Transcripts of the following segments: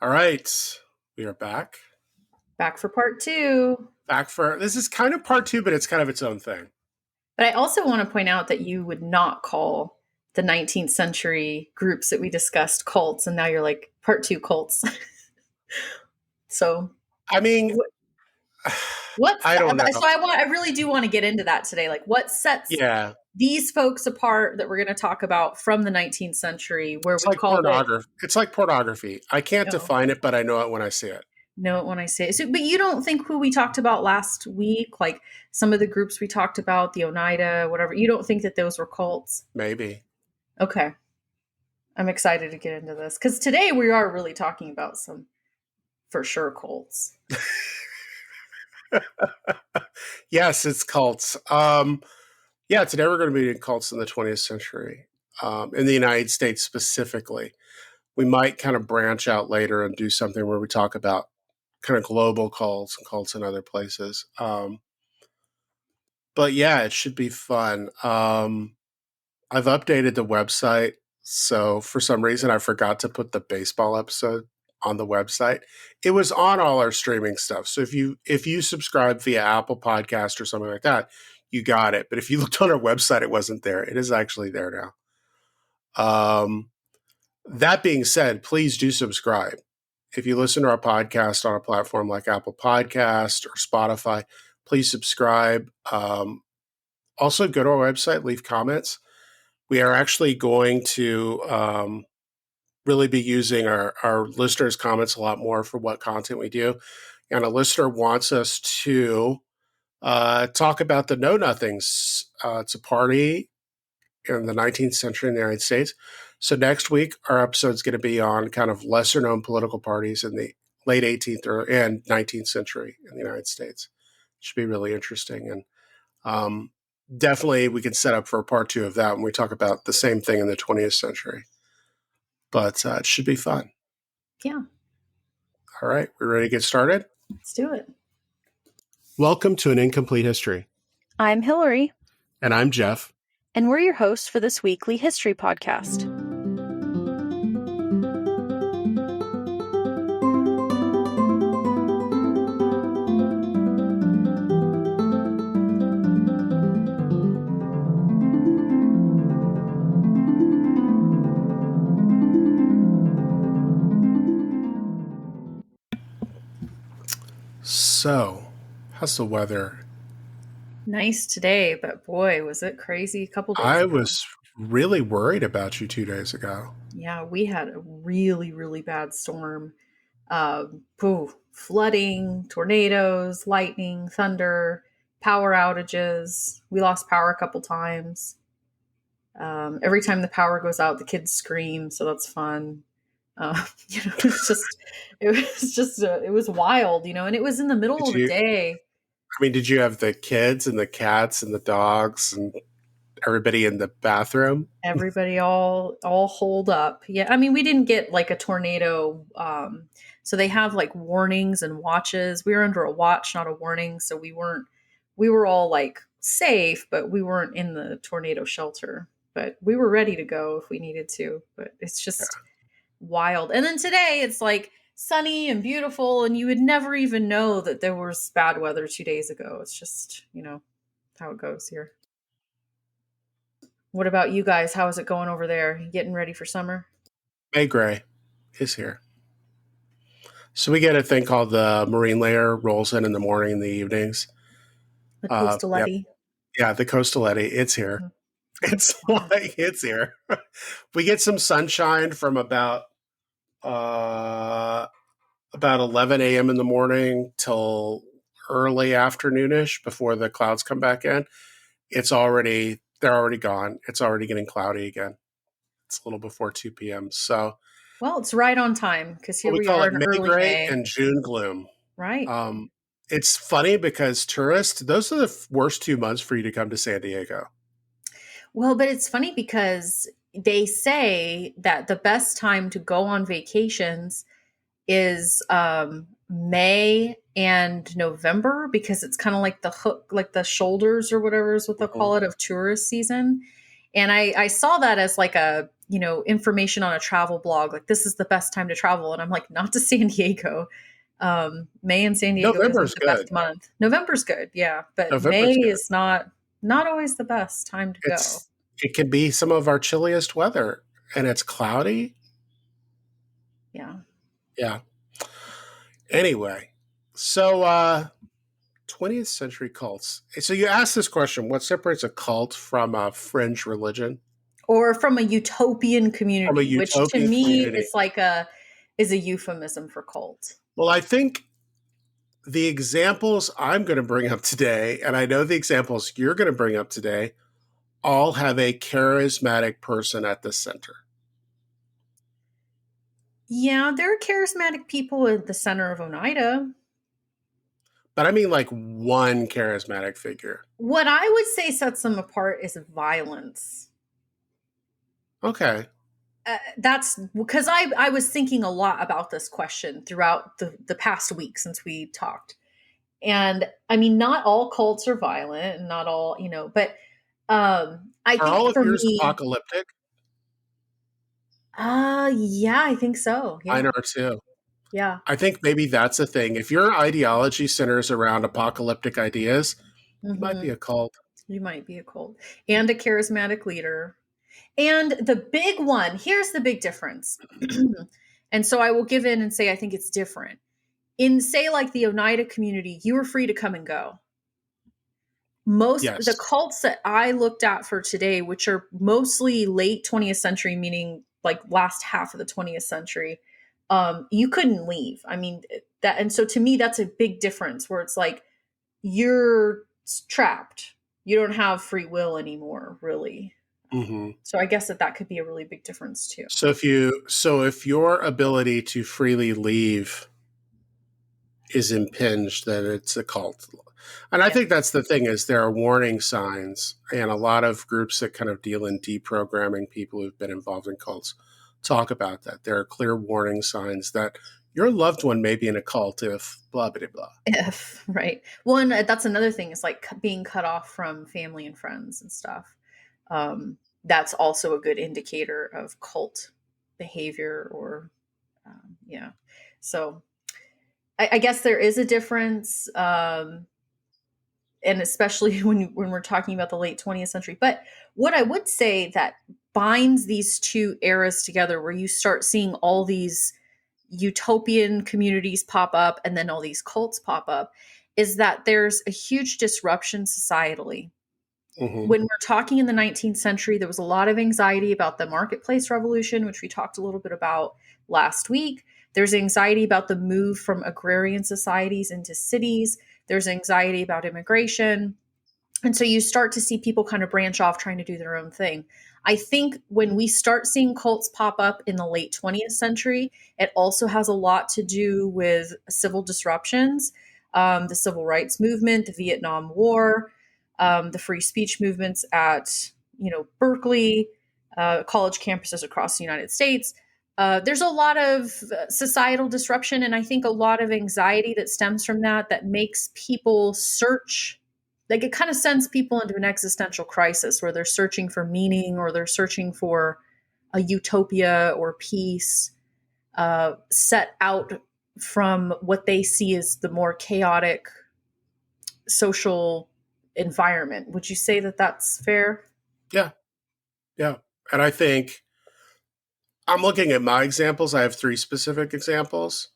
All right, we are back. Back for part 2. This is kind of part 2, but it's kind of its own thing. But I also want to point out that you would not call the 19th century groups that we discussed cults, and now you're like, part 2 cults. So, I mean, I don't know. So I really do want to get into that today. Like, what sets these folks apart that we're going to talk about from the 19th century, where it's we like call pornography. It's like pornography. I can't define it, but I know it when I see it. Know it when I see it. So, but you don't think who we talked about last week, like some of the groups we talked about, the Oneida, whatever, you don't think that those were cults? Maybe. Okay. I'm excited to get into this because today we are really talking about some for sure cults. Yes, it's cults. Today we're going to be in cults in the 20th century, in the United States specifically. We might kind of branch out later and do something where we talk about kind of global cults and cults in other places. But yeah, it should be fun. I've updated the website. So for some reason, I forgot to put the baseball episode on the website. It was on all our streaming stuff. So if you subscribe via Apple Podcast or something like that, you got it. But if you looked on our website, it wasn't there. It is actually there now. That being said, please do subscribe. If you listen to our podcast on a platform like Apple Podcast or Spotify, please subscribe. Also, go to our website, leave comments. We are actually going to really be using our listeners' comments a lot more for what content we do. And a listener wants us to talk about the Know Nothings. It's a party in the 19th century in the United States. So next week, our episode is going to be on kind of lesser known political parties in the late 18th and 19th century in the United States. It should be really interesting. And definitely we can set up for a part 2 of that when we talk about the same thing in the 20th century. But it should be fun. Yeah. All right. We ready to get started? Let's do it. Welcome to An Incomplete History. I'm Hillary. And I'm Jeff. And we're your hosts for this weekly history podcast. So, how's the weather? Nice today, but boy, was it crazy a couple days ago. I was really worried about you 2 days ago. Yeah, we had a really, really bad storm. Flooding, tornadoes, lightning, thunder, power outages. We lost power a couple times. Every time the power goes out, the kids scream, so that's fun. It was wild, and it was in the middle of the day. I mean, did you have the kids and the cats and the dogs and everybody in the bathroom? Everybody all holed up. Yeah, I mean, we didn't get like a tornado. So they have like warnings and watches. We were under a watch, not a warning. So we were all like safe, but we weren't in the tornado shelter. But we were ready to go if we needed to. But it's just wild. And then today it's like sunny and beautiful, and you would never even know that there was bad weather 2 days ago. It's just, how it goes here. What about you guys? How is it going over there? You getting ready for summer? May Gray is here. So we get a thing called the marine layer, rolls in the morning and the evenings. The coastal eddy. Yeah, the coastal eddy. It's here. Mm-hmm. It's here. We get some sunshine from about 11 a.m. in the morning till early afternoonish before the clouds come back in. They're already gone. It's already getting cloudy again. It's a little before 2 p.m. So, well, it's right on time because here we call are it in May early Gray May and June gloom. Right. It's funny because tourists, those are the worst 2 months for you to come to San Diego. Well, but it's funny because they say that the best time to go on vacations is May and November, because it's kind of like the hook, like the shoulders or whatever is what they'll call it, of tourist season. And I saw that as like a information on a travel blog, like this is the best time to travel. And I'm like, not to San Diego. May in San Diego isn't November's the good. best month. November's good. Yeah. But May November's good. is not always the best time to go. It can be some of our chilliest weather, and it's cloudy. Yeah. Yeah. Anyway, so 20th century cults. So you asked this question: what separates a cult from a fringe religion? Or from a utopian From a community, which to utopian me community. is a euphemism for cult. Well, I think the examples I'm going to bring up today, and I know the examples you're going to bring up today, all have a charismatic person at the center. Yeah, there are charismatic people at the center of Oneida. But I mean like one charismatic figure. What I would say sets them apart is violence. Okay. That's because I was thinking a lot about this question throughout the past week since we talked. And I mean, not all cults are violent and not all, but I Are think all of for yours me, apocalyptic? yeah, I think so. Mine Yeah. are too. Yeah. I think maybe that's the thing. If your ideology centers around apocalyptic ideas, you might be Hmm. a cult. You might be a cult and a charismatic leader. And the big one, here's the big difference. And so I will give in and say I think it's different. In, say, like the Oneida community, you were free to come and go. The Yes. cults that I looked at for today, which are mostly late 20th century, meaning like last half of the 20th century, you couldn't leave. I mean, and so to me, that's a big difference where it's like you're trapped. You don't have free will anymore, really. Mm-hmm. So I guess that could be a really big difference too. So if your ability to freely leave is impinged, then it's a cult. And I Yeah. think that's the thing is there are warning signs, and a lot of groups that kind of deal in deprogramming people who've been involved in cults talk about that. There are clear warning signs that your loved one may be in a cult if blah blah blah. If right. Well, and that's another thing. Is like being cut off from family and friends and stuff. That's also a good indicator of cult behavior. Or yeah. So I guess there is a difference, and especially when we're talking about the late 20th century. But what I would say that binds these two eras together, where you start seeing all these utopian communities pop up and then all these cults pop up, is that there's a huge disruption societally. Mm-hmm. When we're talking in the 19th century, there was a lot of anxiety about the marketplace revolution, which we talked a little bit about last week. There's anxiety about the move from agrarian societies into cities. There's anxiety about immigration. And so you start to see people kind of branch off trying to do their own thing. I think when we start seeing cults pop up in the late 20th century, it also has a lot to do with civil disruptions, the civil rights movement, the Vietnam War, the free speech movements at Berkeley, college campuses across the United States. There's a lot of societal disruption, and I think a lot of anxiety that stems from that makes people search. Like it kind of sends people into an existential crisis where they're searching for meaning or they're searching for a utopia or peace, set out from what they see as the more chaotic social environment. Would you say that that's fair? Yeah. Yeah. And I think I'm looking at my examples. I have 3 specific examples.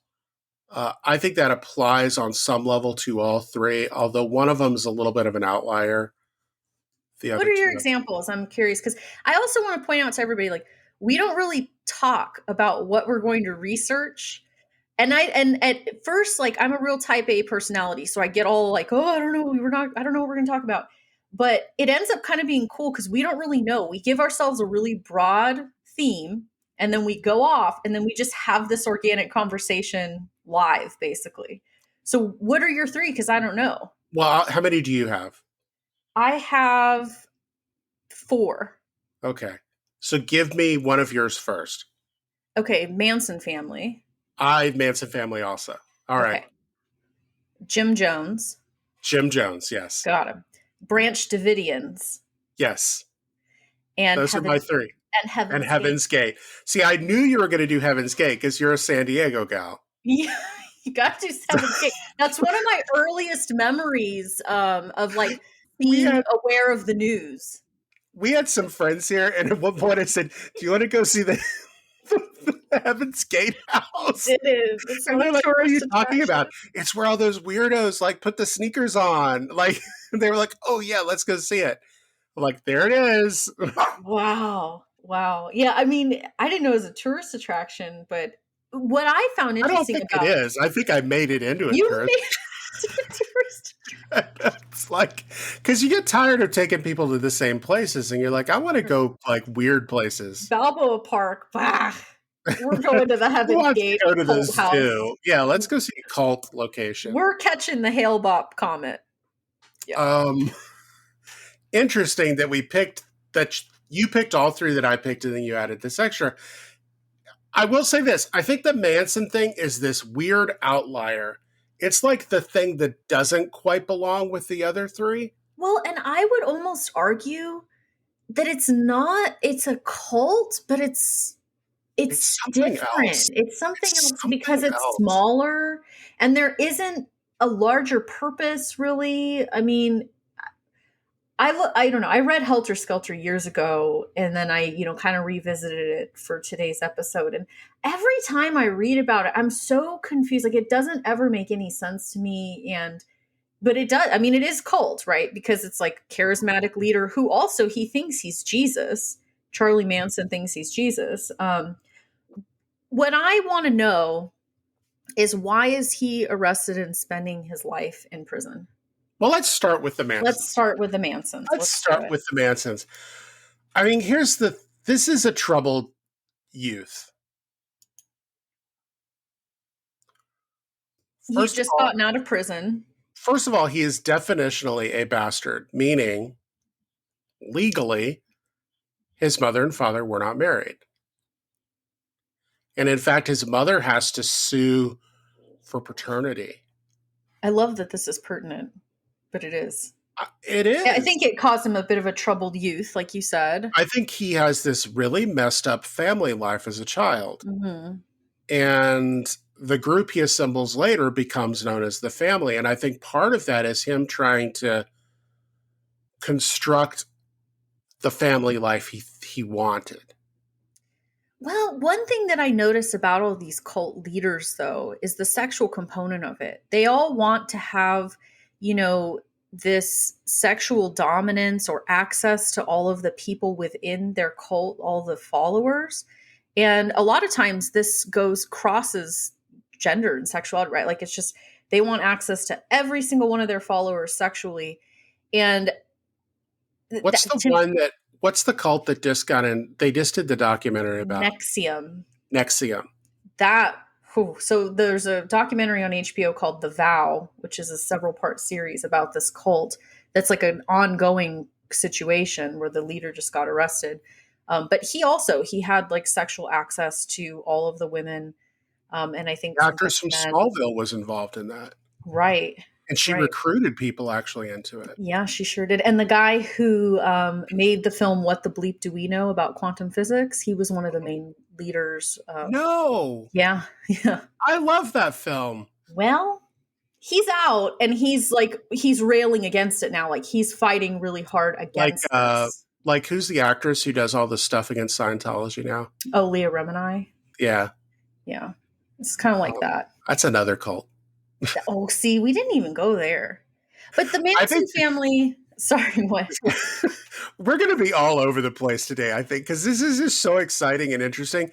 I think that applies on some level to all 3, although one of them is a little bit of an outlier. What are your examples? I'm curious because I also want to point out to everybody, like, we don't really talk about what we're going to research. And at first, like, I'm a real type A personality, so I get all like, oh, I don't know, I don't know what we're going to talk about. But it ends up kind of being cool because we don't really know. We give ourselves a really broad theme, and then we go off, and then we just have this organic conversation live, basically. So, what are your 3? Because I don't know. Well, how many do you have? I have 4. Okay. So give me one of yours first. Okay, Manson family. Manson family also. All right. Okay. Jim Jones. Jim Jones, yes. Got him. Branch Davidians. Yes. And those are my 3. And and Heaven's Gate. Heaven's Gate. See, I knew you were going to do Heaven's Gate because you're a San Diego gal. Yeah, you got to do Heaven's Gate. That's one of my earliest memories of like We being had aware of the news. we had some friends here, and at one point I said, "Do you want to go see the Heaven's Gate house?" It is. It's And not they're a like, "What are you tourist talking about?" attraction. It's where all those weirdos like put the sneakers on. Like they were like, "Oh yeah, let's go see it." I'm like, there it is. Wow. Wow. Yeah, I mean, I didn't know it was a tourist attraction, but what I found I don't interesting think it about is. I think I made it into a you tourist. made it a tourist It's like because you get tired of taking people to the same places, and you're like, I want to go like weird places. Balboa Park. Bah. We're going to the Who Heaven's wants to Gate go to the cult house. zoo? Yeah, let's go see a cult location. We're catching the Hale Bopp comet. Yeah. Interesting that we picked that you picked all three that I picked, and then you added this extra. I will say this: I think the Manson thing is this weird outlier. It's like the thing that doesn't quite belong with the other three. Well, and I would almost argue that it's a cult, but it's something different. else. It's something It's else because something it's else. smaller and there isn't a larger purpose really. I mean, I don't know. I read Helter Skelter years ago and then I, kind of revisited it for today's episode. And every time I read about it, I'm so confused. Like it doesn't ever make any sense to me. But it does. I mean, it is cult, right? Because it's like charismatic leader who also he thinks he's Jesus. Charlie Manson thinks he's Jesus. What I want to know is why is he arrested and spending his life in prison? Well, let's start with the Mansons. Let's start with the Mansons. Let's start with the Mansons. I mean, this is a troubled youth. He's just gotten out of prison. First of all, he is definitionally a bastard, meaning legally, his mother and father were not married. And in fact, his mother has to sue for paternity. I love that this is pertinent, but it is. It is. I think it caused him a bit of a troubled youth, like you said. I think he has this really messed up family life as a child. Mm-hmm. And the group he assembles later becomes known as the family. And I think part of that is him trying to construct the family life he wanted. Well, one thing that I notice about all these cult leaders, though, is the sexual component of it. They all want to have, this sexual dominance or access to all of the people within their cult, all the followers. And a lot of times this crosses gender and sexuality, right? Like it's just, they want access to every single one of their followers sexually. And what's the cult that just got in? They just did the documentary about NXIVM. So there's a documentary on HBO called The Vow, which is a several-part series about this cult. That's like an ongoing situation where the leader just got arrested. But he had like sexual access to all of the women. And I think the actress from Smallville was involved in that. Right. And she recruited people actually into it. Yeah, she sure did. And the guy who made the film What the Bleep Do We Know About Quantum Physics, he was one of the main leaders. No. Yeah. I love that film. Well, he's out and he's railing against it now. Like he's fighting really hard against this. Like who's the actress who does all this stuff against Scientology now? Oh, Leah Remini. Yeah. Yeah. It's kind of like that. That's another cult. Oh, see, we didn't even go there. But the Manson family, sorry, what? We're going to be all over the place today, I think, because this is just so exciting and interesting.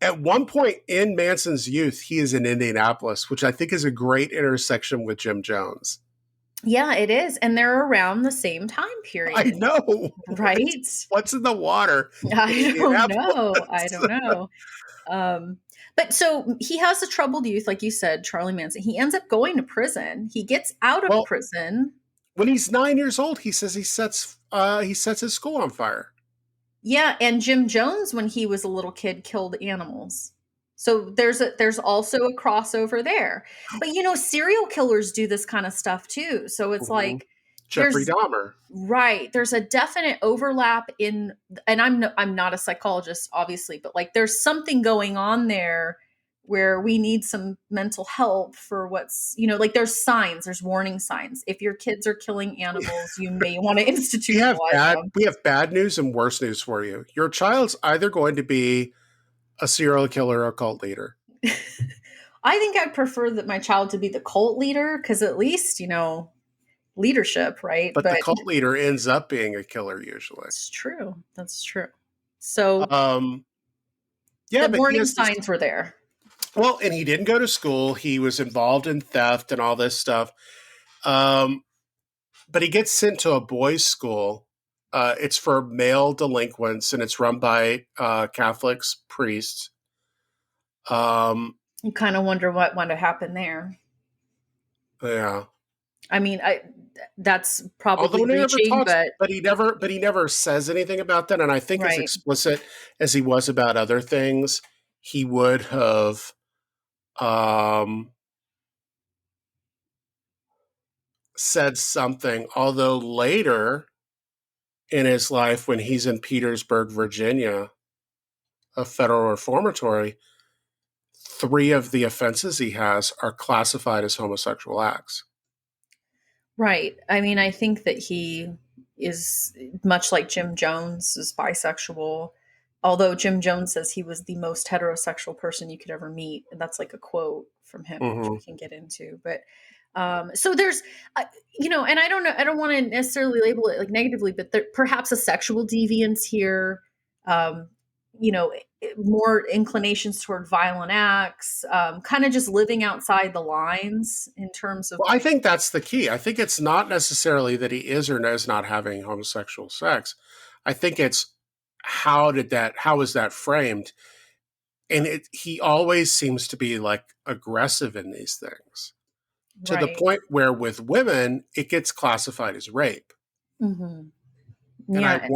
At one point in Manson's youth, he is in Indianapolis, which I think is a great intersection with Jim Jones. Yeah, it is. And they're around the same time period. I know. Right? What's in the water? I don't know. But so he has a troubled youth, like you said, Charlie Manson. He ends up going to prison. He gets out of prison. When he's 9 years old, he says he sets his school on fire. Yeah, and Jim Jones, when he was a little kid, killed animals. So there's also a crossover there. But serial killers do this kind of stuff too. So it's like Jeffrey there's Dahmer. right. There's a definite overlap in, and I'm not a psychologist, obviously, but like there's something going on there where we need some mental help for what's, like there's signs, there's warning signs. If your kids are killing animals, you may want to institutionalize them. We have bad news and worse news for you. Your child's either going to be a serial killer or a cult leader. I think I'd prefer that my child to be the cult leader because at least, leadership, right? But the But cult leader ends up being a killer usually. it's true. That's true. So Yeah, the but he warning has this, signs were there. well, and he didn't go to school. He was involved in theft and all this stuff. But he gets sent to a boys' school. It's for male delinquents, and it's run by Catholics, priests. You kind of wonder what would have happened there. Yeah. I mean, that's Although probably he never reaching, talks, but but he never says anything about that. And I think as right. explicit as he was about other things, he would have said something. Although later in his life, when he's in Petersburg, Virginia, a federal reformatory, 3 of the offenses he has are classified as homosexual acts. Right. I mean, I think that he is much like Jim Jones is bisexual, although Jim Jones says he was the most heterosexual person you could ever meet. And that's like a quote from him, which we can get into. But so there's, and I don't know, I don't want to necessarily label it like negatively, but there, perhaps a sexual deviance here, more inclinations toward violent acts, kind of just living outside the lines in terms of. Well, I think that's the key. I think it's not necessarily that he is or is not having homosexual sex. I think it's how is that framed? And he always seems to be like aggressive in these things. To the point where with women, it gets classified as rape. Mm-hmm. And Yeah.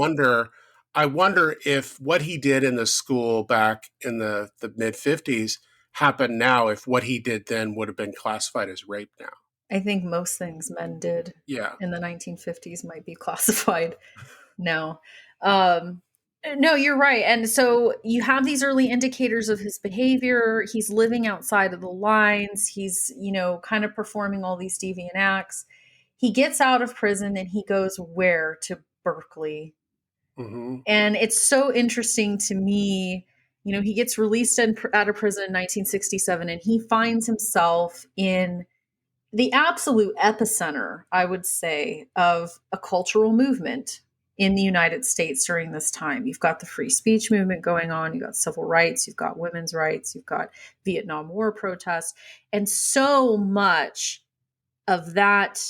I wonder if what he did in the school back in the mid 50s happened now, if what he did then would have been classified as rape now. I think most things men did in the 1950s might be classified now. No, you're right. And so you have these early indicators of his behavior. He's living outside of the lines. He's, kind of performing all these deviant acts. He gets out of prison and he goes where? To Berkeley. Mm-hmm. And it's so interesting to me. He gets released out of prison in 1967 and he finds himself in the absolute epicenter, I would say, of a cultural movement in the United States during this time. You've got the free speech movement going on, you've got civil rights, you've got women's rights, you've got Vietnam War protests, and so much of that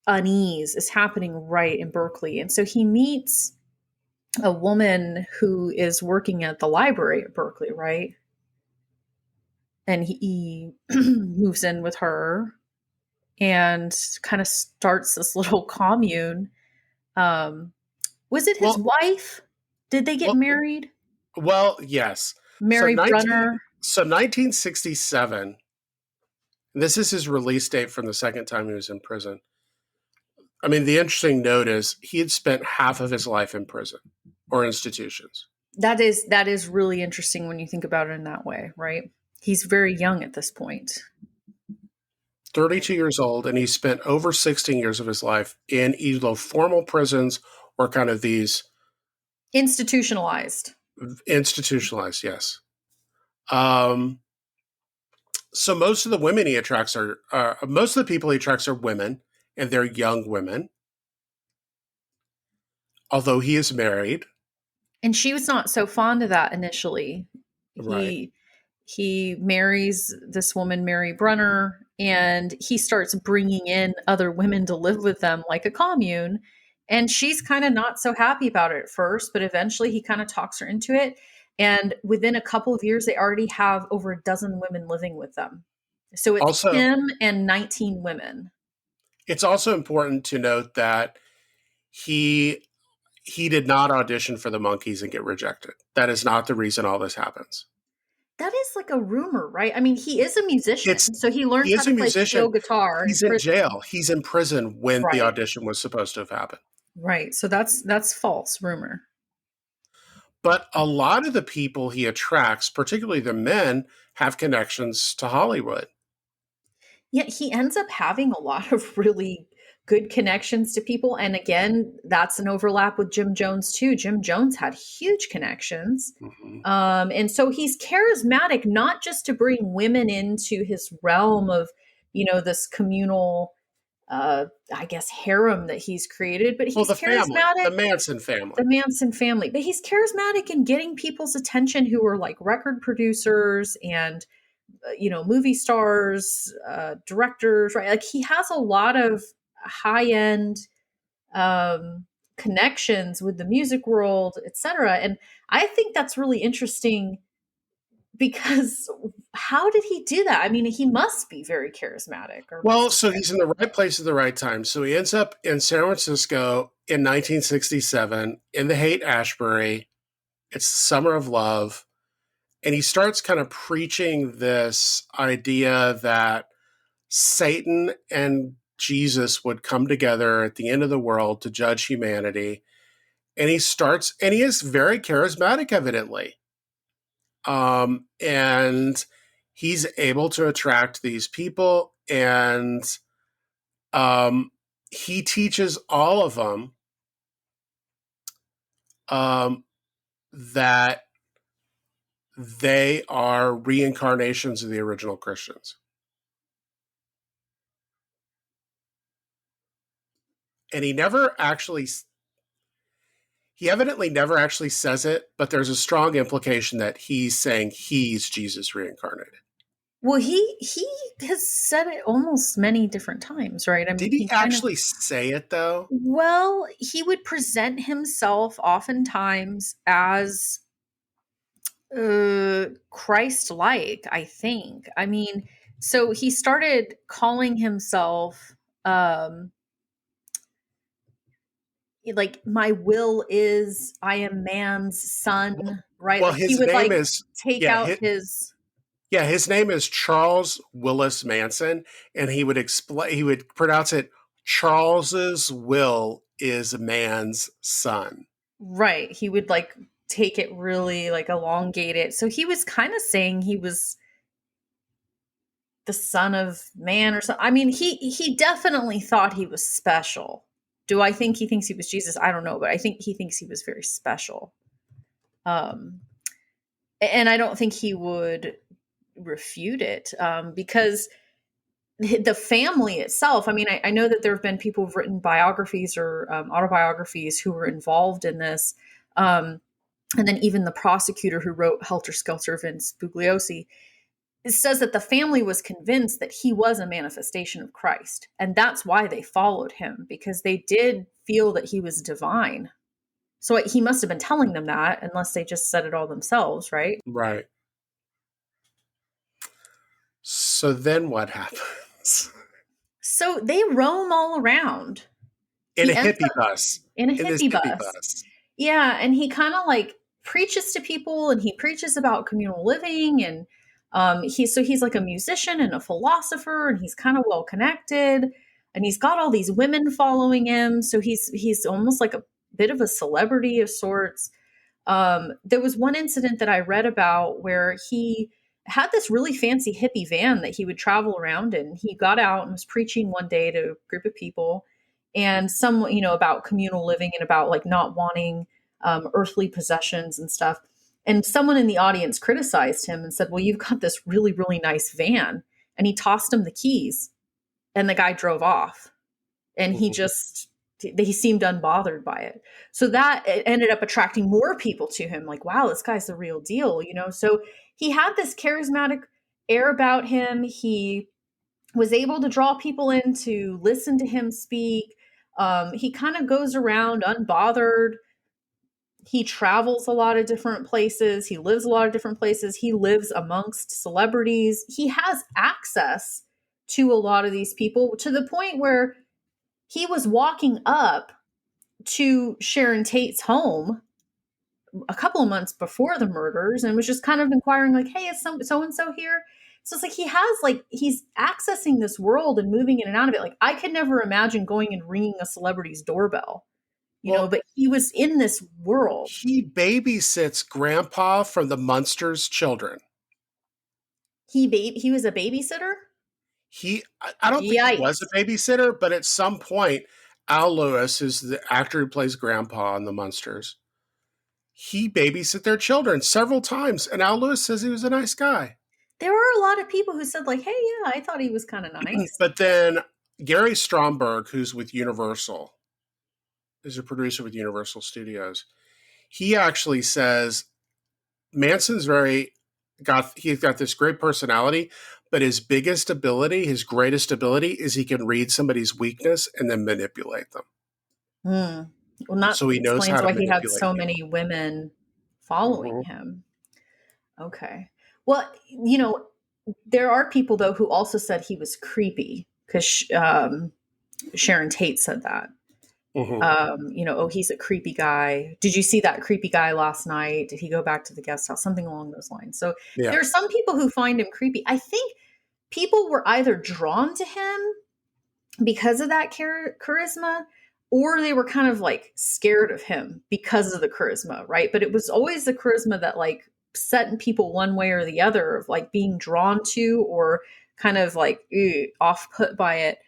unease is happening right in Berkeley. And so he meets a woman who is working at the library at Berkeley, right? And he moves in with her and kind of starts this little commune. Was it his wife? Did they get married? Well, yes. Mary Brunner. So 1967, this is his release date from the second time he was in prison. I mean, the interesting note is he had spent half of his life in prison or institutions. That is really interesting when you think about it in that way, right? He's very young at this point. 32 years old, and he spent over 16 years of his life in either formal prisons or kind of these institutionalized, yes. So most of the women he attracts most of the people he attracts are women, and they're young women. Although he is married. And she was not so fond of that initially. Right. He marries this woman, Mary Brunner, and he starts bringing in other women to live with them like a commune. And she's kind of not so happy about it at first, but eventually he kind of talks her into it. And within a couple of years, they already have over a dozen women living with them. So it's also him and 19 women. It's also important to note that he did not audition for the Monkees and get rejected. That is not the reason all this happens. that is like a rumor, right? I mean, he is a It's musician, so he learned he how is to a play steel musician. guitar in He's in prison. jail. He's in prison when the Right. audition was supposed to have happened. Right. So that's false rumor. But a lot of the people he attracts, particularly the men, have connections to Hollywood. Yet he ends up having a lot of really good connections to people. And again, that's an overlap with Jim Jones too. Jim Jones had huge connections. Mhm. And so he's charismatic, not just to bring women into his realm of, this communal, I guess, harem that he's created, but Well, he's the family, charismatic, the Manson family. the Manson family, but he's charismatic in getting people's attention who are like record producers and movie stars, directors, right? Like he has a lot of high end um, connections with the music world, etc. And I think that's really interesting because how did he do that? I mean, he must be very charismatic, or Well, must have so been. he's in the right place at the right time. So he ends up in San Francisco in 1967 in the Haight Ashbury. It's the summer of love. And he starts kind of preaching this idea that Satan and Jesus would come together at the end of the world to judge humanity. And he is very charismatic, evidently. And he's able to attract these people, and he teaches all of them um, that they are reincarnations of the original Christians. And he evidently never actually says it, but there's a strong implication that he's saying he's Jesus reincarnated. Well, he has said it almost many different times, right? I mean, Did he he kind of, actually say it though? well, he would present himself oftentimes as Christ-like, I think. I mean, so he started calling himself um like, my will is I am man's Well, son, right? well, Like he his would name like is take yeah, out his his name is Charles Willis Manson, and he would pronounce it Charles's will is man's son. right. He would like take it really like elongate it. So he was kind of saying he was the son of man or something. I mean, he definitely thought he was special. Do I think he thinks he was Jesus? I don't know, but I think he thinks he was very special. Um, and I don't think he would refute it because the family itself. I mean, I know that there have been people who've written biographies or autobiographies who were involved in this. And then even the prosecutor who wrote Helter Skelter, Vince Bugliosi, it says that the family was convinced that he was a manifestation of Christ. And that's why they followed him, because they did feel that he was divine. So he must have been telling them that, unless they just said it all themselves, right? Right. So then what happens? So they roam all around. In a He ends hippie up bus. in a In this hippie hippie bus. bus. Yeah, and he kind of like preaches to people, and he preaches about communal living, and he's like a musician and a philosopher, and he's kind of well connected, and he's got all these women following him, so he's almost like a bit of a celebrity of sorts. There was one incident that I read about where he had this really fancy hippie van that he would travel around in. He got out and was preaching one day to a group of people, and some, about communal living and about like not wanting earthly possessions and stuff. And someone in the audience criticized him and said, "Well, you've got this really, really nice van." And he tossed him the keys, and the guy drove off. And he seemed unbothered by it. So that it ended up attracting more people to him. Like, wow, this guy's the real deal. So he had this charismatic air about him. He was able to draw people in to listen to him speak. He kind of goes around unbothered. He travels a lot of different places. He lives a lot of different places. He lives amongst celebrities. He has access to a lot of these people, to the point where he was walking up to Sharon Tate's home a couple of months before the murders and was just kind of inquiring like, hey, is so and so here? So it's like he's accessing this world and moving in and out of it. Like I could never imagine going and ringing a celebrity's doorbell, Well, but he was in this world. he babysits Grandpa from the Munsters' children. He was a babysitter? I don't think he was Yikes. a babysitter, but at some point, Al Lewis is the actor who plays Grandpa on the Munsters. He babysit their children several times, and Al Lewis says he was a nice guy. There were a lot of people who said like, hey, yeah, I thought he was kind of nice. But then Gary Stromberg, who's with Universal, is a producer with Universal Studios. He actually says Manson's he's got this great personality, but his greatest ability is he can read somebody's weakness and then manipulate them. Well, that So he knows explains how to why he had manipulate so people. many women following Mhm. him. Okay. Well, there are people though who also said he was creepy because Sharon Tate said that. Oh, he's a creepy guy. Did you see that creepy guy last night? Did he go back to the guest house? Something along those lines. So Yeah. there are some people who find him creepy. I think people were either drawn to him because of that charisma, or they were kind of like scared of him because of the charisma, right? But it was always the charisma that like set people one way or the other of like being drawn to or kind of like off put by it.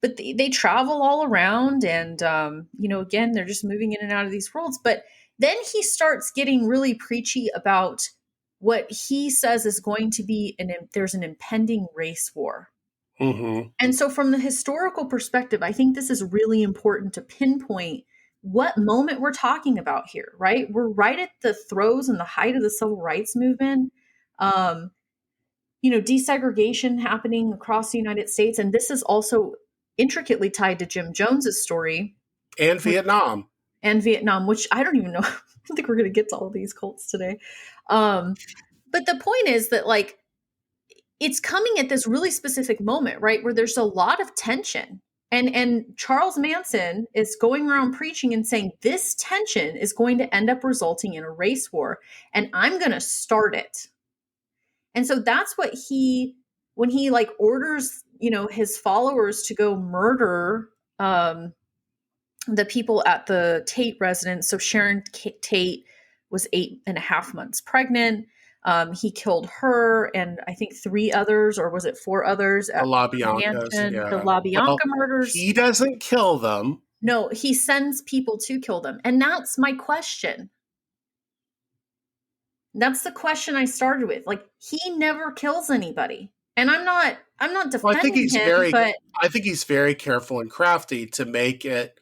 But they travel all around and, again, they're just moving in and out of these worlds. But then he starts getting really preachy about what he says is going to be there's an impending race war. And so from the historical perspective, I think this is really important to pinpoint what moment we're talking about here, right? We're right at the throes and the height of the civil rights movement. Desegregation happening across the United States. And this is also intricately tied to Jim Jones's story. And Vietnam. Which I don't even know. I don't think we're going to get to all these cults today. But the point is that like, it's coming at this really specific moment, right? Where there's a lot of tension. And Charles Manson is going around preaching and saying this tension is going to end up resulting in a race war. And I'm going to start it. And so that's what when he like orders, his followers to go murder the people at the Tate residence. So Sharon Tate was 8.5 months pregnant. He killed her and I think 3 others, or was it 4 others? The LaBiancas, yeah. The LaBianca murders. He doesn't kill them. No, he sends people to kill them. And that's my question. That's the question I started with. Like, he never kills anybody. And I'm not defending Well, I think he's very careful and crafty to make it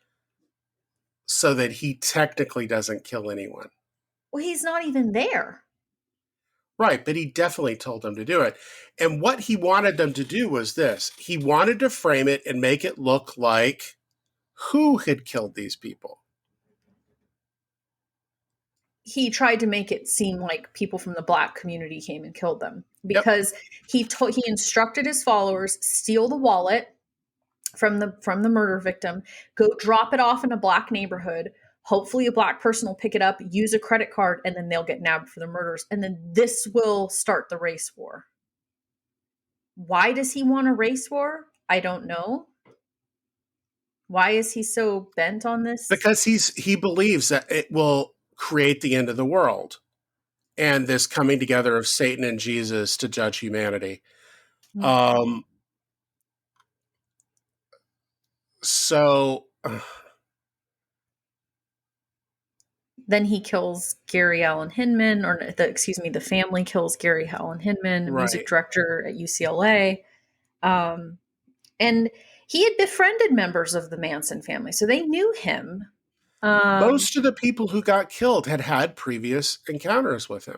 so that he technically doesn't kill anyone. Well, he's not even there. Right, but he definitely told them to do it. And what he wanted them to do was this. He wanted to frame it and make it look like who had killed these people. He tried to make it seem like people from the Black community came and killed them because he instructed his followers, steal the wallet from the murder victim, go drop it off in a Black neighborhood. Hopefully a Black person will pick it up, use a credit card, and then they'll get nabbed for the murders. And then this will start the race war. Why does he want a race war? I don't know. Why is he so bent on this? Because he believes that it will create the end of the world and this coming together of Satan and Jesus to judge humanity. Mm-hmm. Then he kills Gary Allen Hinman, the family kills Gary Allen Hinman, right. Music director at UCLA. And he had befriended members of the Manson family, so they knew him. Most of the people who got killed had previous encounters with him.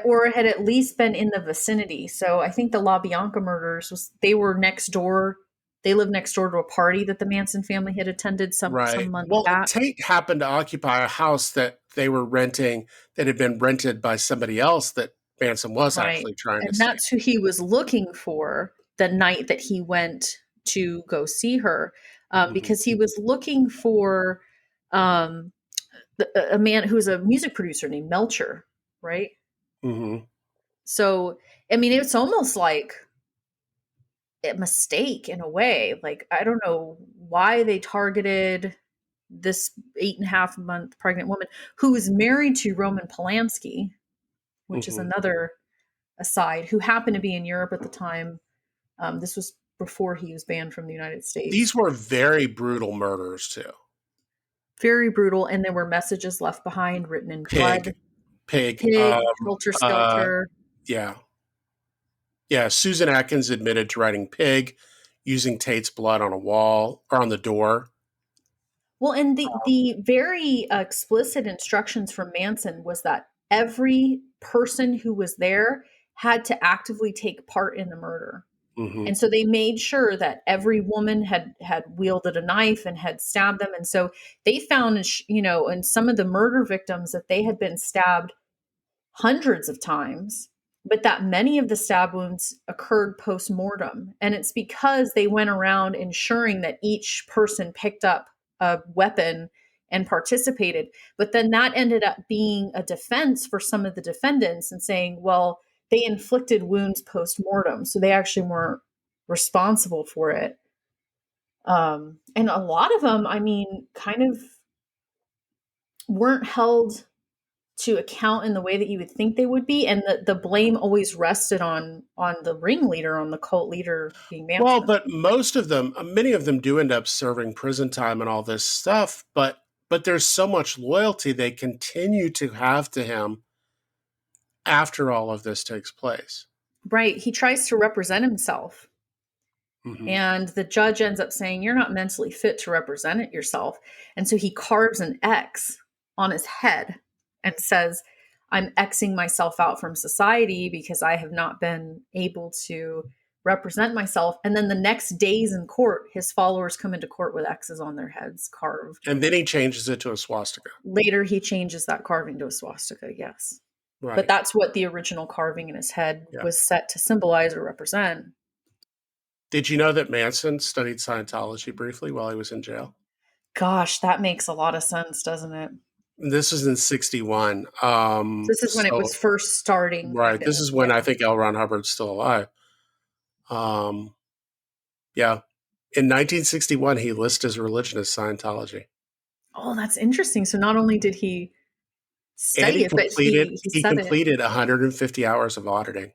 Or had at least been in the vicinity. So I think the LaBianca murders they were next door. They lived next door to a party that the Manson family had attended some months back. Tate happened to occupy a house that they were renting that had been rented by somebody else that Manson was actually trying to see. And that's who he was looking for the night that he went to go see her, because he was looking for a man who's a music producer named Melcher, right? Mm-hmm. So, I mean, it's almost like a mistake in a way. Like, I don't know why they targeted this 8.5 month pregnant woman who was married to Roman Polanski, which is Mm-hmm. another aside, who happened to be in Europe at the time. This was before he was banned from the United These States. were very brutal murders too. Very brutal. And there were messages left behind written in blood. Pig, pig. Pig, helter Uh, skelter. yeah, yeah. Susan Atkins admitted to writing "pig," using Tate's blood on a wall or on the door. Well, and the very explicit instructions from Manson was that every person who was there had to actively take part in the murder. Mm-hmm. And so they made sure that every woman had wielded a knife and had stabbed them. And so they found, in some of the murder victims that they had been stabbed hundreds of times, but that many of the stab wounds occurred post mortem. And it's because they went around ensuring that each person picked up a weapon and participated. But then that ended up being a defense for some of the defendants and saying, well, they inflicted wounds post mortem, so they actually weren't responsible for it. And a lot of them, I mean, kind of weren't held to account in the way that you would think they would be, and the blame always rested on the ringleader, on the cult leader being Well, Manson. but most of them, many of them do end up serving prison time and all this stuff. But there's so much loyalty they continue to have to him after all of this takes place. Right. He tries to represent himself. Mm-hmm. And the judge ends up saying, you're not mentally fit to represent it yourself. And so he carves an X on his head and says, I'm Xing myself out from society because I have not been able to represent myself. And then the next days in court, his followers come into court with X's on their heads carved. And then he changes it to a swastika. Later, he changes that carving to a swastika, yes. Right. But that's what the original carving in his head Yeah. was set to symbolize or represent. Did you know that Manson studied Scientology briefly while he was in jail? Gosh, that makes a lot of sense, doesn't it? This is in 61. This is when it was first starting. Right. This is when I think L. Ron Hubbard's still alive. Yeah. In 1961, he listed his religion as Scientology. Oh, that's interesting. So not only did he And study it, but he completed 150 hours of auditing.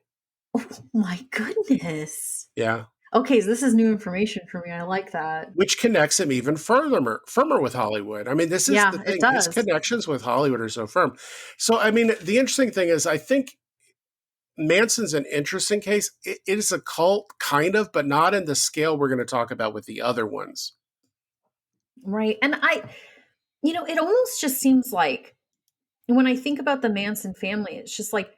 Oh my goodness. Yeah. Okay, so this is new information for me. I like that. Which connects him even firmer with Hollywood. I mean, this is the thing. It does. His connections with Hollywood are so firm. So, I mean, the interesting thing is, I think Manson's an interesting case. It is a cult, kind of, but not in the scale we're going to talk about with the other ones. Right. And it almost just seems like when I think about the Manson family, it's just like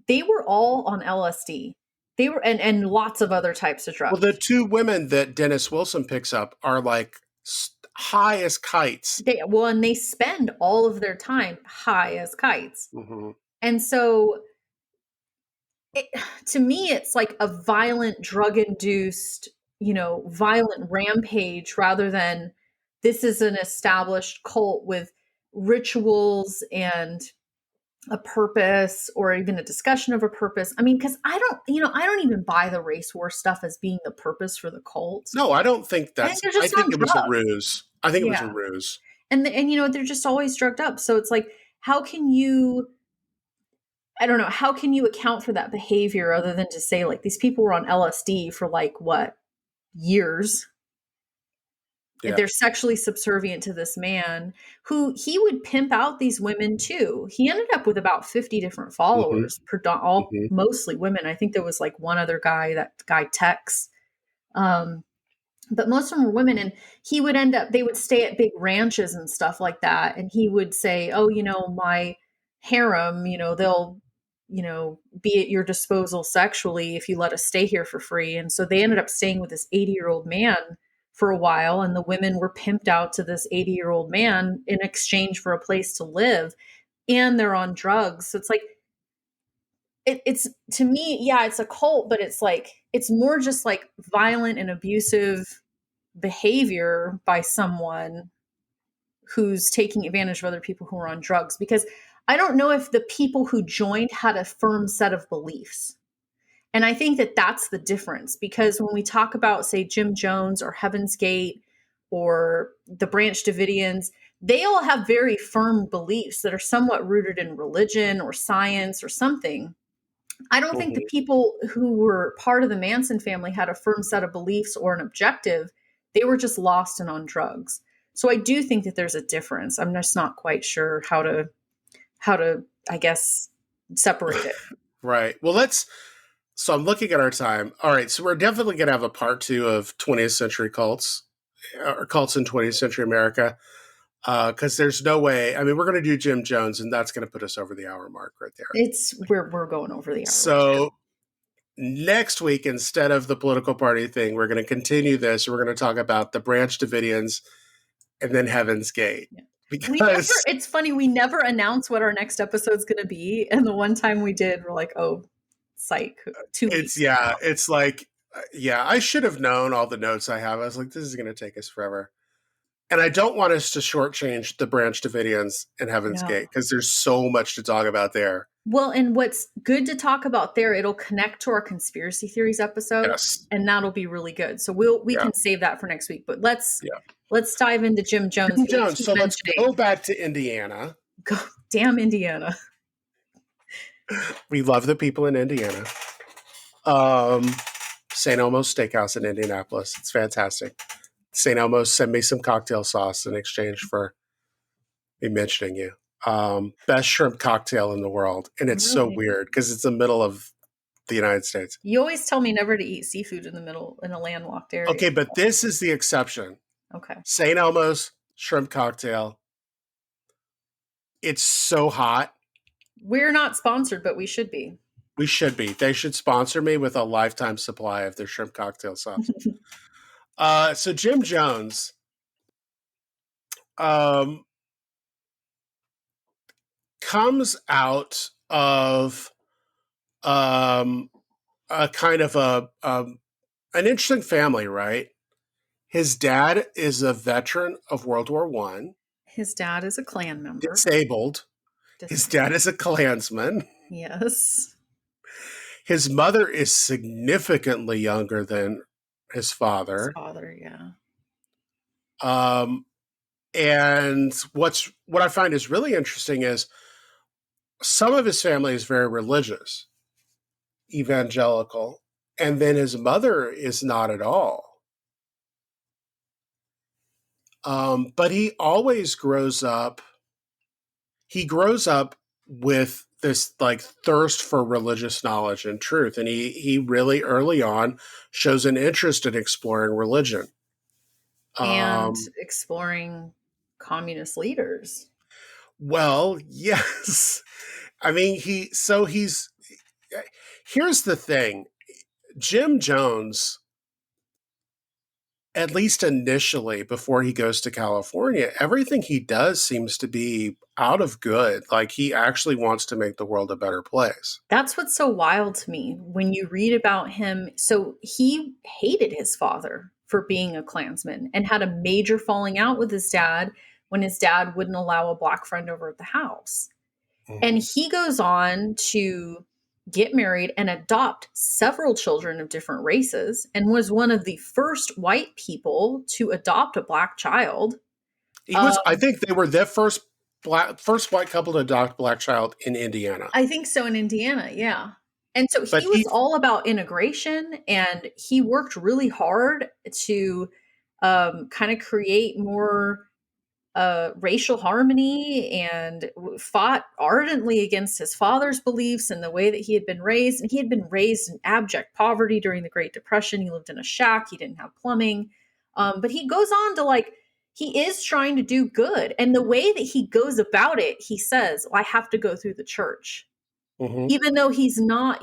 they were all on LSD. They were, and lots of other types of drugs. Well, the two women that Dennis Wilson picks up are like high as kites. And they spend all of their time high as kites. Mm-hmm. And so to me, it's like a violent, drug-induced, violent rampage rather than this is an established cult with rituals and a purpose or even a discussion of a purpose. I mean, because I don't even buy the race war stuff as being the purpose for the cult. No, I don't think that's, I think it was a ruse. I think it was a ruse. And they're just always drugged up. So it's like, how can you account for that behavior other than to say like these people were on LSD for like what, years? Yeah. They're sexually subservient to this man who he would pimp out these women too. He ended up with about 50 different followers, mostly women. I think there was like one other guy, that guy Tex. But most of them were women, and they would stay at big ranches and stuff like that. And he would say, oh, my harem, they'll, be at your disposal sexually if you let us stay here for free. And so they ended up staying with this 80-year-old man for a while, and the women were pimped out to this 80-year-old man in exchange for a place to live, and they're on drugs. So it's like, it's to me, yeah, it's a cult, but it's like, it's more just like violent and abusive behavior by someone who's taking advantage of other people who are on drugs. Because I don't know if the people who joined had a firm set of beliefs. And I think that that's the difference, because when we talk about, say, Jim Jones or Heaven's Gate or the Branch Davidians, they all have very firm beliefs that are somewhat rooted in religion or science or something. I don't think the people who were part of the Manson family had a firm set of beliefs or an objective. They were just lost and on drugs. So I do think that there's a difference. I'm just not quite sure how to, I guess, separate it. Right. Well, so I'm looking at our time. All right. So we're definitely going to have a part 2 of 20th century cults, or cults in 20th century America. Because there's no way. I mean, we're going to do Jim Jones, and that's going to put us over the hour mark right there. We're going over the hour. So next week, instead of the political party thing, we're going to continue this. We're going to talk about the Branch Davidians and then Heaven's Gate. Yeah. Because it's funny, we never announce what our next episode's going to be, and the one time we did, we're like, oh, psych, 2 weeks. It's like, I should have known all the notes I have. I was like, this is going to take us forever. And I don't want us to shortchange the Branch Davidians and Heaven's Gate, because there's so much to talk about there. Well, and what's good to talk about there, it'll connect to our conspiracy theories episode, and that'll be really good. So we can save that for next week. But let's dive into Jim Jones. Jim Jones. So let's go back to Indiana. Damn Indiana. We love the people in Indiana. St. Elmo's Steakhouse in Indianapolis. It's fantastic. St. Elmo's, send me some cocktail sauce in exchange for me mentioning you. Best shrimp cocktail in the world. And it's so weird because it's the middle of the United States. You always tell me never to eat seafood in a landlocked area. Okay, but this is the exception. Okay. St. Elmo's shrimp cocktail. It's so hot. We're not sponsored, but we should be. We should be. They should sponsor me with a lifetime supply of their shrimp cocktail sauce. So Jim Jones comes out of a kind of an interesting family, right? His dad is a veteran of World War I. His dad is a Klan member. Disabled. His dad is a Klansman. Yes. His mother is significantly younger than his father. His father, yeah. And what I find is really interesting is some of his family is very religious, evangelical, and then his mother is not at all. But he always grows up. He grows up with this like thirst for religious knowledge and truth. And he really early on shows an interest in exploring religion. And exploring communist leaders. Well, yes. I mean, here's the thing. Jim Jones, at least initially, before he goes to California, everything he does seems to be out of good. Like he actually wants to make the world a better place. That's what's so wild to me when you read about him. So he hated his father for being a Klansman and had a major falling out with his dad when his dad wouldn't allow a black friend over at the house. Mm-hmm. And he goes on to get married and adopt several children of different races and was one of the first white people to adopt a black child. He was, I think they were the first white couple to adopt a black child in Indiana. I think so, in Indiana, yeah. And so he was all about integration, and he worked really hard to kind of create more racial harmony, and fought ardently against his father's beliefs and the way that he had been raised. And he had been raised in abject poverty during the Great Depression. He lived in a shack. He didn't have plumbing. But he goes on to he is trying to do good. And the way that he goes about it, he says, well, I have to go through the church. Mm-hmm. Even though he's not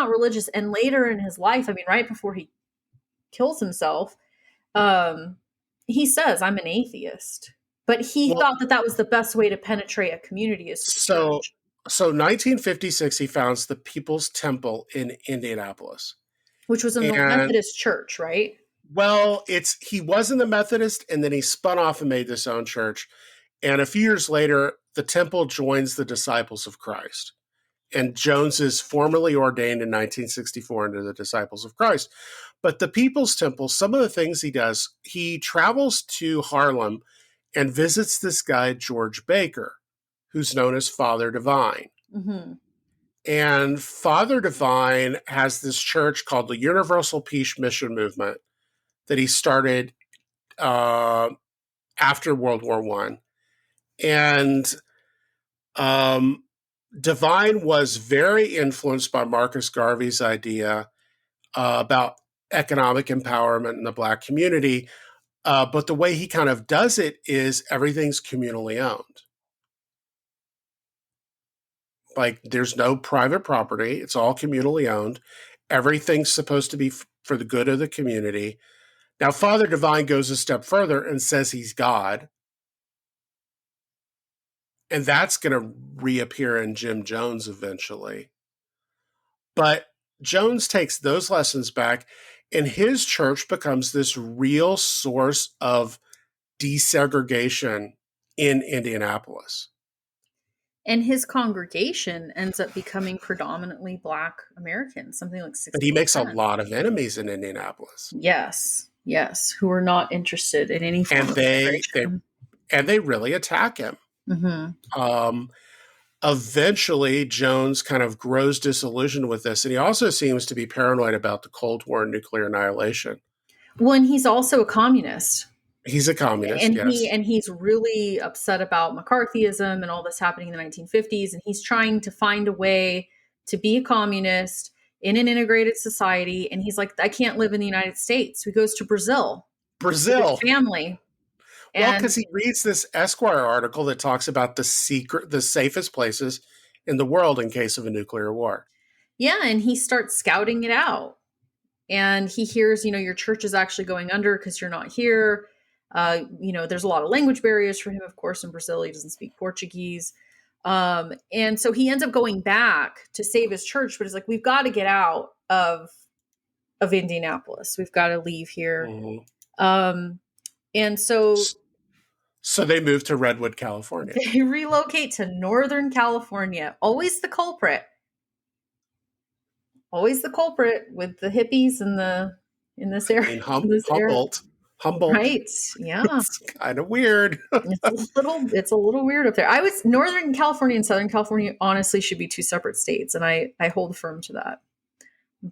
religious. And later in his life, I mean, right before he kills himself, he says, I'm an atheist. But he thought that was the best way to penetrate a community. So 1956, he founds the People's Temple in Indianapolis. Which was in the Methodist church, right? Well, he was in the Methodist, and then he spun off and made this own church. And a few years later, the temple joins the Disciples of Christ. And Jones is formally ordained in 1964 into the Disciples of Christ. But the People's Temple, some of the things he does, he travels to Harlem and visits this guy, George Baker, who's known as Father Divine. Mm-hmm. And Father Divine has this church called the Universal Peace Mission Movement that he started after World War I. And Divine was very influenced by Marcus Garvey's idea about economic empowerment in the Black community. But the way he kind of does it is everything's communally owned. Like there's no private property. It's all communally owned. Everything's supposed to be for the good of the community. Now, Father Divine goes a step further and says he's God. And that's going to reappear in Jim Jones eventually. But Jones takes those lessons back, and his church becomes this real source of desegregation in Indianapolis. And his congregation ends up becoming predominantly Black Americans, something like 60%. But he makes a lot of enemies in Indianapolis. Yes, who are not interested in any form of immigration. And they really attack him. Mm-hmm. Eventually, Jones kind of grows disillusioned with this, and he also seems to be paranoid about the Cold War and nuclear annihilation. Well, and he's also a communist. He's a communist, and yes. He's really upset about McCarthyism and all this happening in the 1950s, and he's trying to find a way to be a communist in an integrated society. And he's like, I can't live in the United States. So he goes to Brazil. With his family. Well, because he reads this Esquire article that talks about the safest places in the world in case of a nuclear war. Yeah, and he starts scouting it out. And he hears, your church is actually going under because you're not here. There's a lot of language barriers for him, of course, in Brazil. He doesn't speak Portuguese. And so he ends up going back to save his church, but it's like, we've got to get out of Indianapolis. We've got to leave here. Mm-hmm. And so they move to Redwood, California. They relocate to Northern California. Always the culprit. Always the culprit with the hippies in this area. Humboldt. Right. Yeah. It's kind of weird. It's a little weird up there. Northern California and Southern California honestly should be two separate states. And I hold firm to that,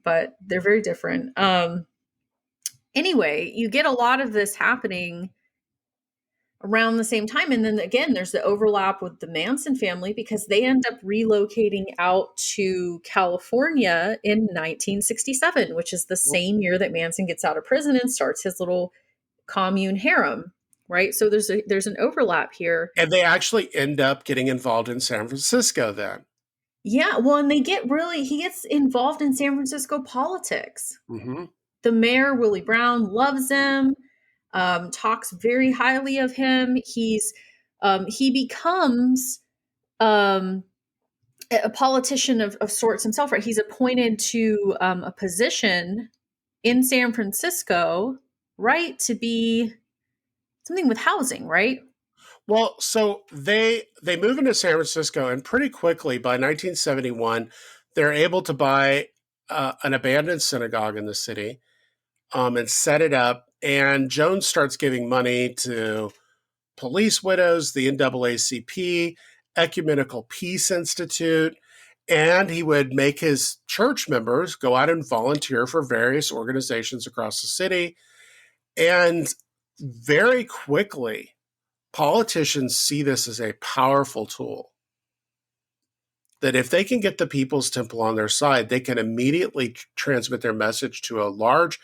but they're very different. Anyway, you get a lot of this happening around the same time. And then again, there's the overlap with the Manson family because they end up relocating out to California in 1967, which is the same year that Manson gets out of prison and starts his little commune harem, right? So there's an overlap here. And they actually end up getting involved in San Francisco then. Yeah, well, and he gets involved in San Francisco politics. Mm-hmm. The mayor, Willie Brown, loves him. Talks very highly of him. He becomes a politician of sorts himself, right? He's appointed to a position in San Francisco, right? To be something with housing, right? Well, so they move into San Francisco, and pretty quickly, by 1971, they're able to buy an abandoned synagogue in the city and set it up. And Jones starts giving money to police widows, the NAACP, Ecumenical Peace Institute, and he would make his church members go out and volunteer for various organizations across the city. And very quickly, politicians see this as a powerful tool. That if they can get the People's Temple on their side, they can immediately transmit their message to a large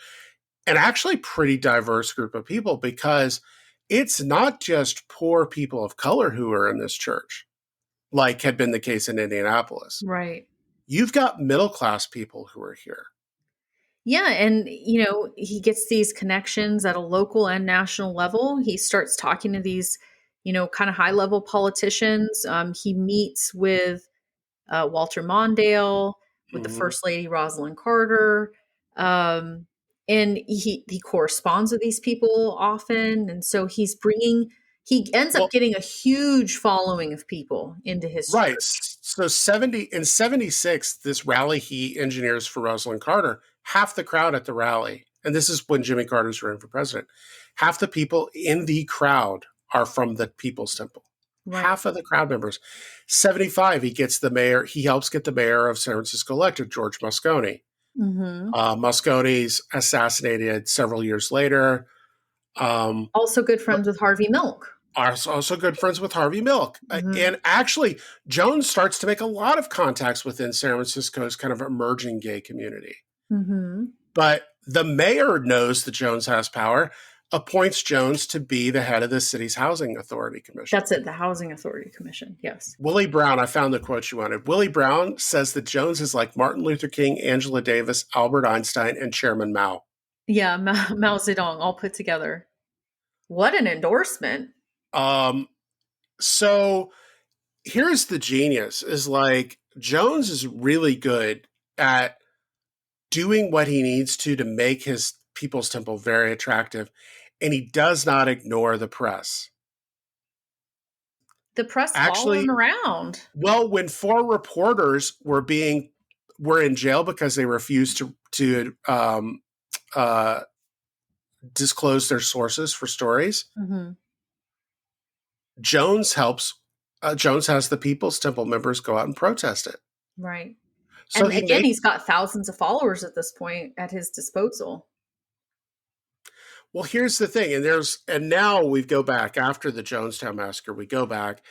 and actually pretty diverse group of people, because it's not just poor people of color who are in this church, like had been the case in Indianapolis. Right. You've got middle-class people who are here. Yeah, and, he gets these connections at a local and national level. He starts talking to these, kind of high-level politicians. He meets with Walter Mondale, with the First Lady, Rosalind Carter. And he corresponds with these people often. And so he's bringing, He ends up Well, getting a huge following of people into his right. church. So 76, this rally he engineers for Rosalind Carter, half the crowd at the rally, and this is when Jimmy Carter's running for president, half the people in the crowd are from the People's Temple. Right. Half of the crowd members. 75, he helps get the mayor of San Francisco elected, George Moscone. Mm-hmm. Moscone's assassinated several years later. Also good friends with Harvey Milk. Are also good friends with Harvey Milk. Mm-hmm. And actually, Jones starts to make a lot of contacts within San Francisco's kind of emerging gay community. Mm-hmm. But the mayor knows that Jones has power, appoints Jones to be the head of the city's Housing Authority Commission. That's it, the Housing Authority Commission, yes. Willie Brown, I found the quote you wanted. Willie Brown says that Jones is like Martin Luther King, Angela Davis, Albert Einstein, and Chairman Mao. Yeah, Mao Zedong all put together. What an endorsement. So here's the genius is like Jones is really good at doing what he needs to make his People's Temple very attractive, and he does not ignore the press. The press followed him around. Well, when 4 reporters were in jail because they refused to disclose their sources for stories, mm-hmm. Jones has the People's Temple members go out and protest it. Right. So and again, he's got thousands of followers at this point at his disposal. Well, here's the thing, and now we go back after the Jonestown massacre. We go back,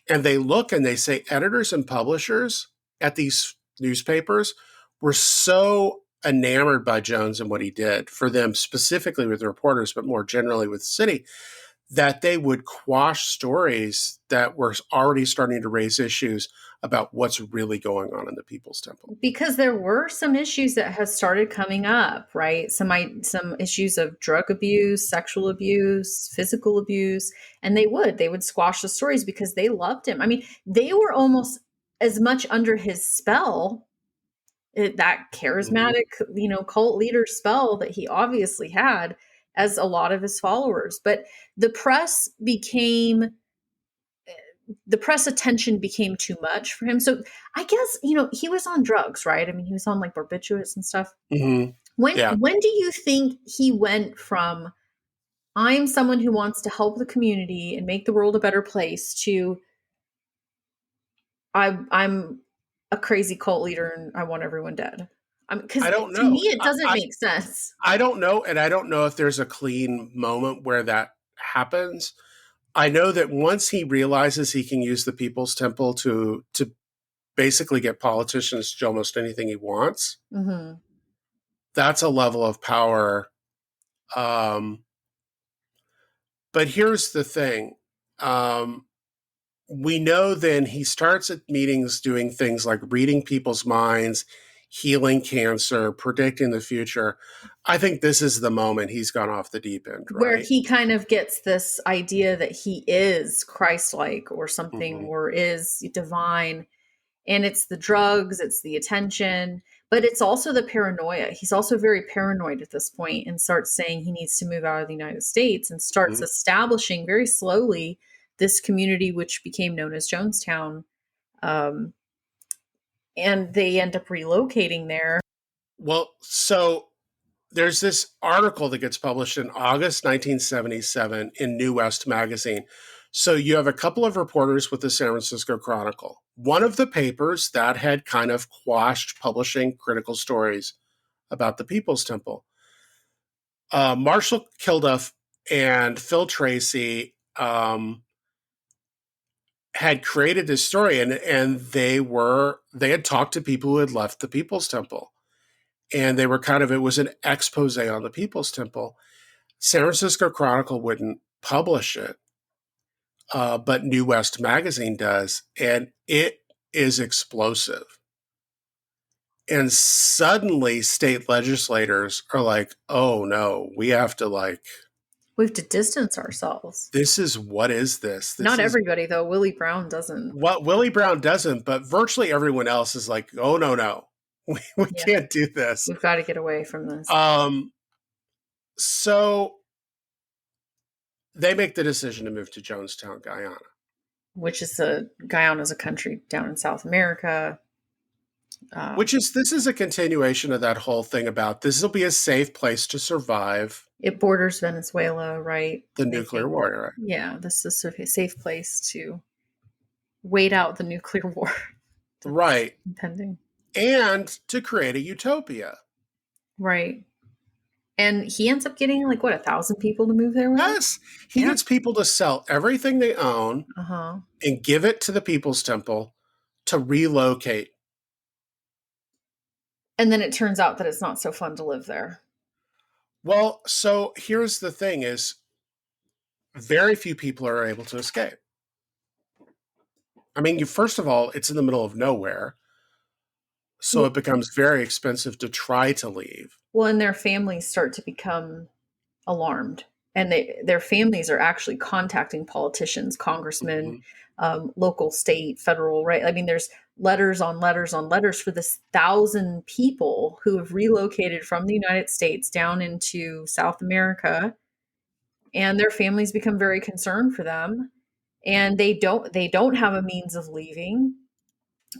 and they look and they say editors and publishers at these newspapers were so enamored by Jones and what he did for them, specifically with the reporters, but more generally with the city, that they would quash stories that were already starting to raise issues about what's really going on in the People's Temple. Because there were some issues that have started coming up, right? Some issues of drug abuse, sexual abuse, physical abuse, and they would squash the stories because they loved him. I mean, they were almost as much under his spell, that charismatic, cult leader spell that he obviously had, as a lot of his followers. But the press attention became too much for him. So I guess, he was on drugs, right? I mean, he was on like barbiturates and stuff. Mm-hmm. When do you think he went from, I'm someone who wants to help the community and make the world a better place, to I'm a crazy cult leader and I want everyone dead? Because I don't know. To me, it doesn't make sense. I don't know. And I don't know if there's a clean moment where that happens. I know that once he realizes he can use the People's Temple to basically get politicians to do almost anything he wants, mm-hmm. that's a level of power. But here's the thing. We know then he starts at meetings doing things like reading people's minds, healing cancer, predicting the future. I think this is the moment he's gone off the deep end, right? Where he kind of gets this idea that he is Christ-like or something, mm-hmm. or is divine. And it's the drugs, it's the attention, but it's also the paranoia. He's also very paranoid at this point and starts saying he needs to move out of the United States and starts mm-hmm. establishing very slowly this community, which became known as Jonestown. And they end up relocating there. Well, so there's this article that gets published in August 1977 in New West magazine. So you have a couple of reporters with the San Francisco Chronicle, one of the papers that had kind of quashed publishing critical stories about the People's Temple. Marshall Kilduff and Phil Tracy had created this story, and they had talked to people who had left the People's Temple, and they were it was an expose on the People's Temple. San Francisco Chronicle wouldn't publish it, but New West magazine does, and it is explosive. And suddenly state legislators are like, oh no, we have to distance ourselves. What is this? Not everybody, though. Willie Brown doesn't. Well, Willie Brown doesn't, but virtually everyone else is like, oh, no. We can't do this. We've got to get away from this. So They make the decision to move to Jonestown, Guyana. which is Guyana is a country down in South America. This is a continuation of that whole thing about this will be a safe place to survive It borders Venezuela, right? the They nuclear think, war. Right? yeah, this is sort of a safe place to wait out the nuclear war. Right. Impending. And to create a utopia. Right. And he ends up getting 1,000 people to move there with him? Yes. He gets people to sell everything they own and give it to the People's Temple to relocate. And then it turns out that it's not so fun to live there. Well, so here's the thing is very few people are able to escape. I mean, first of all, it's in the middle of nowhere. So it becomes very expensive to try to leave. Well, and their families start to become alarmed. And their families are actually contacting politicians, congressmen, local, state, federal, right? I mean, there's letters on letters on letters for this 1,000 people who have relocated from the United States down into South America. And their families become very concerned for them. And they don't have a means of leaving.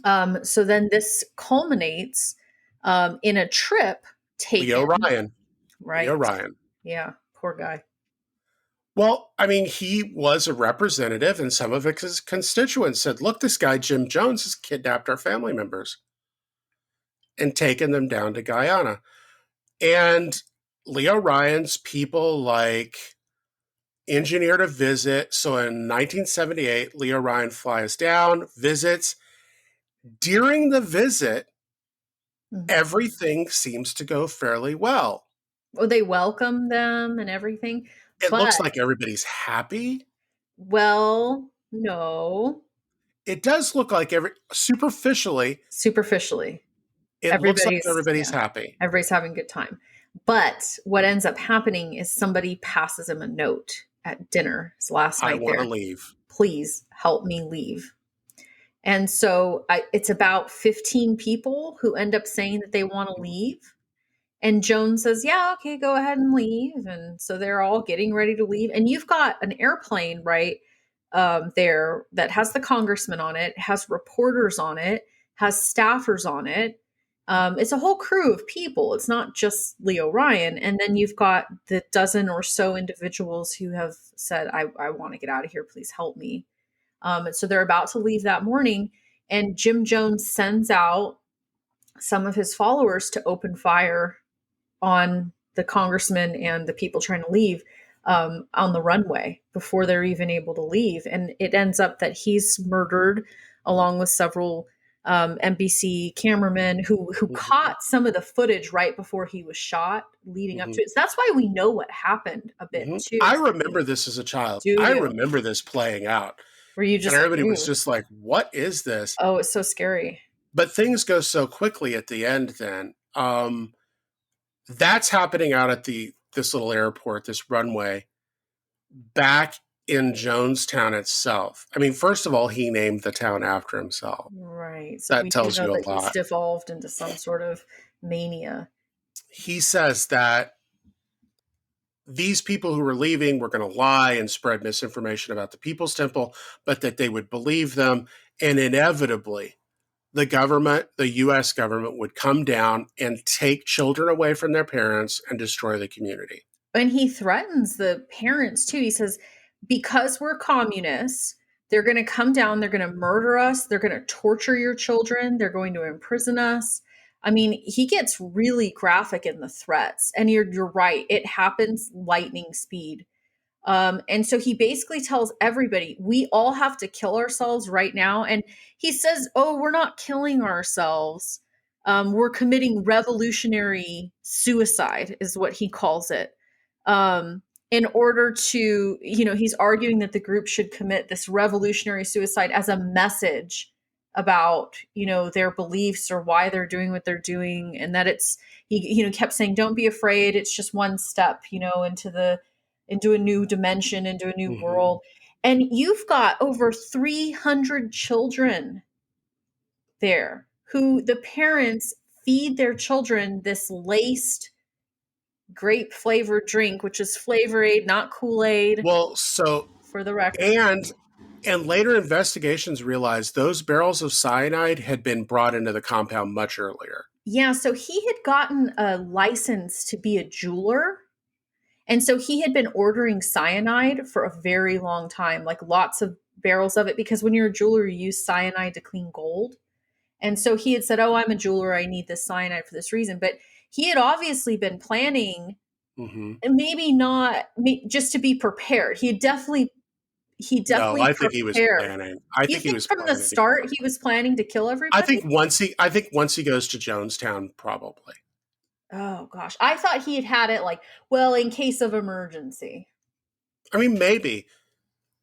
So then this culminates in a trip taken. Leo Ryan. Right. Leo Ryan. Yeah, poor guy. Well, I mean, he was a representative, and some of his constituents said, look, this guy, Jim Jones, has kidnapped our family members and taken them down to Guyana. And Leo Ryan's people, engineered a visit. So in 1978, Leo Ryan flies down, visits. During the visit, everything seems to go fairly well. Well, they welcome them and everything. It looks like everybody's happy. Well, no. It does look like superficially. It looks like everybody's happy. Everybody's having a good time. But what ends up happening is somebody passes him a note at dinner. It's last night. I want to leave. Please help me leave. And so it's about 15 people who end up saying that they want to leave. And Jones says, yeah, okay, go ahead and leave. And so they're all getting ready to leave. And you've got an airplane, right, there that has the congressman on it, has reporters on it, has staffers on it. It's a whole crew of people. It's not just Leo Ryan. And then you've got the dozen or so individuals who have said, I want to get out of here. Please help me. And so they're about to leave that morning. And Jim Jones sends out some of his followers to open fire on the congressman and the people trying to leave on the runway before they're even able to leave. And it ends up that he's murdered along with several NBC cameramen who caught some of the footage right before he was shot leading up to it. So that's why we know what happened a bit too. I remember this as a child. I remember this playing out. Were you just and everybody was just like, what is this? Oh, it's so scary. But things go so quickly at the end then. That's happening out at this little airport, this runway, back in Jonestown itself. I mean, first of all, he named the town after himself. Right. So that tells you a lot. He's devolved into some sort of mania. He says that these people who were leaving were going to lie and spread misinformation about the People's Temple, but that they would believe them. And inevitably, the government, the U.S. government, would come down and take children away from their parents and destroy the community. And he threatens the parents, too. He says, because we're communists, they're going to come down, they're going to murder us, they're going to torture your children, they're going to imprison us. I mean, he gets really graphic in the threats. And you're right. It happens lightning speed. And so he basically tells everybody, we all have to kill ourselves right now. And he says, oh, we're not killing ourselves. We're committing revolutionary suicide is what he calls it. In order to, he's arguing that the group should commit this revolutionary suicide as a message about, their beliefs or why they're doing what they're doing. And that he kept saying, don't be afraid. It's just one step, into a new dimension, into a new world. And you've got over 300 children there who the parents feed their children this laced grape flavored drink, which is Flavor Aid, not Kool-Aid, Well, so for the record. and later investigations realized those barrels of cyanide had been brought into the compound much earlier. Yeah, so he had gotten a license to be a jeweler. And so he had been ordering cyanide for a very long time, like lots of barrels of it, because when you're a jeweler, you use cyanide to clean gold. And so he had said, "Oh, I'm a jeweler. I need this cyanide for this reason." But he had obviously been planning, Mm-hmm. and maybe not just to be prepared. No, I think he was prepared. planning. I You think he think was from the planning to start kill he was planning to kill I everybody? think once he goes to Jonestown, probably. Oh gosh, I thought he had it like, well, in case of emergency. I mean, maybe,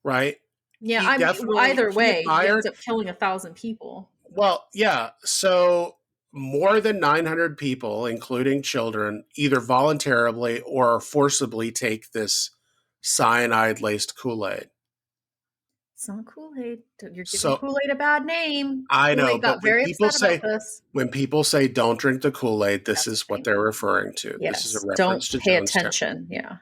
right? Yeah, I mean, either He way, he ends admired. up killing 1,000 people. Well, yeah. So more than 900 people, including children, either voluntarily or forcibly take this cyanide laced Kool-Aid. It's not Kool-Aid. You're giving So Kool-Aid a bad name. I know, Kool-Aid but got very upset about this. when people say don't drink the Kool-Aid, this That's is what they what they're mean. referring to. This is a Yes, reference don't to pay Jonestown. attention. Yeah.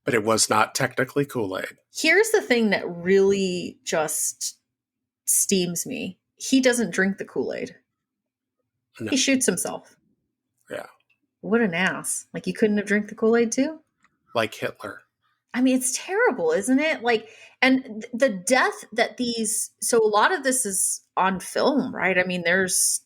But it was not technically Kool-Aid. Here's the thing that really just steams me. He doesn't drink the Kool-Aid. No. He shoots himself. Yeah. What an ass. Like, you couldn't have drank the Kool-Aid too? Like Hitler. I mean, it's terrible, isn't it? Like, and the death that so a lot of this is on film, right? I mean, there's